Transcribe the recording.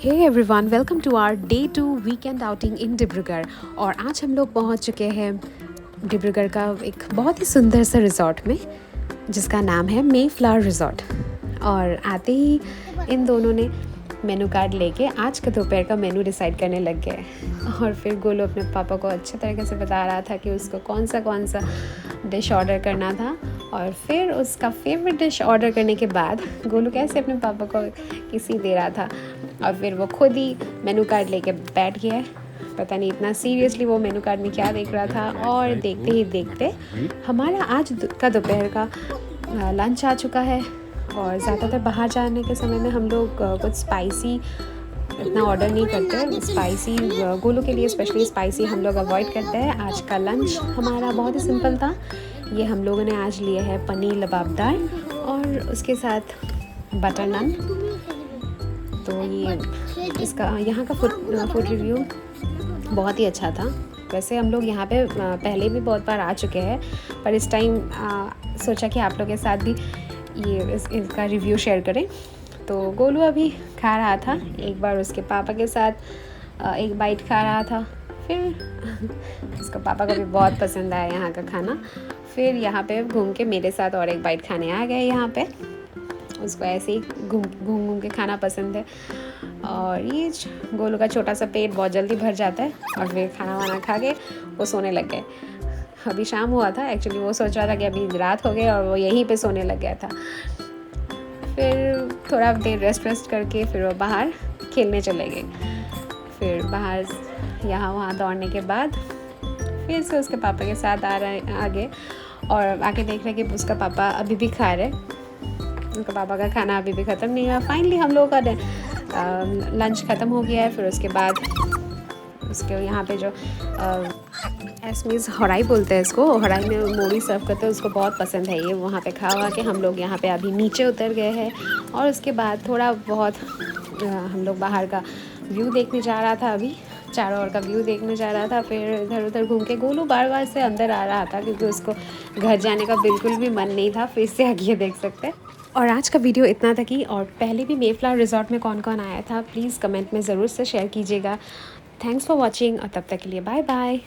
Hey everyone, welcome to our day 2 weekend outing in Dibrugarh. और आज हम लोग पहुंच चुके हैं डिब्रूगढ़ का एक बहुत ही सुंदर सा रिजॉर्ट में, जिसका नाम है मे फ्लावर रिजॉर्ट। और आते ही इन दोनों ने मेनू कार्ड लेके आज का दोपहर का मेनू डिसाइड करने लग गए। और फिर गोलू अपने पापा को अच्छे तरीके से बता रहा था कि उसको कौन सा डिश ऑर्डर करना था। और फिर उसका फेवरेट डिश ऑर्डर करने के बाद गोलू कैसे अपने पापा को किसी दे रहा था, और फिर वो खुद ही मेनू कार्ड लेके बैठ गया है। पता नहीं इतना सीरियसली वो मेनू कार्ड में क्या देख रहा था। और देखते ही देखते हमारा आज का दोपहर का लंच आ चुका है। और ज़्यादातर बाहर जाने के समय में हम लोग कुछ स्पाइसी इतना ऑर्डर नहीं करते। स्पाइसी गोलू के लिए स्पेशली स्पाइसी हम लोग अवॉइड करते हैं। आज का लंच हमारा बहुत ही सिंपल था। ये हम लोगों ने आज लिए है पनीर लबाबदार और उसके साथ बटर नान। तो ये इसका यहाँ का फूड रिव्यू बहुत ही अच्छा था। वैसे हम लोग यहाँ पे पहले भी बहुत बार आ चुके हैं, पर इस टाइम सोचा कि आप लोग के साथ भी ये इसका रिव्यू शेयर करें। तो गोलू अभी खा रहा था, एक बार उसके पापा के साथ एक बाइट खा रहा था। फिर उसका पापा को भी बहुत पसंद आया यहाँ का खाना। फिर यहाँ पे घूम के मेरे साथ और एक बाइट खाने आ गए। यहाँ पे उसको ऐसे ही घूम के खाना पसंद है। और ये गोलू का छोटा सा पेट बहुत जल्दी भर जाता है। और फिर खाना वाना खा के वो सोने लग गए। अभी शाम हुआ था, एक्चुअली वो सोच रहा था कि अभी रात हो गई, और वो यहीं पे सोने लग गया था। फिर थोड़ा देर रेस्ट करके फिर वो बाहर खेलने चले गए। फिर बाहर यहाँ वहाँ दौड़ने के बाद फिर से उसके पापा के साथ आगे और आके देख रहे कि उसका पापा अभी भी खा रहे। उनका पापा का खाना अभी भी ख़त्म नहीं हुआ। फाइनली हम लोगों का लंच ख़त्म हो गया है। फिर उसके बाद उसके यहाँ पे जो एसमीज़ हराई बोलते हैं इसको, हराई में मूढ़ी सर्व करते हैं, उसको बहुत पसंद है ये। वहाँ पे खा के हम लोग यहाँ पे अभी नीचे उतर गए हैं। और उसके बाद थोड़ा बहुत हम लोग बाहर का व्यू देखने जा रहा था, अभी चारों ओर का व्यू देखने जा रहा था। फिर इधर उधर घूम के गोलू बार से अंदर आ रहा था, क्योंकि उसको घर जाने का बिल्कुल भी मन नहीं था। फिर से आगे देख सकते हैं। और आज का वीडियो इतना था कि और पहले भी मे फ्लावर रिजॉर्ट में कौन कौन आया था, प्लीज़ कमेंट में ज़रूर से शेयर कीजिएगा। थैंक्स फॉर वॉचिंग, और तब तक के लिए बाय बाय।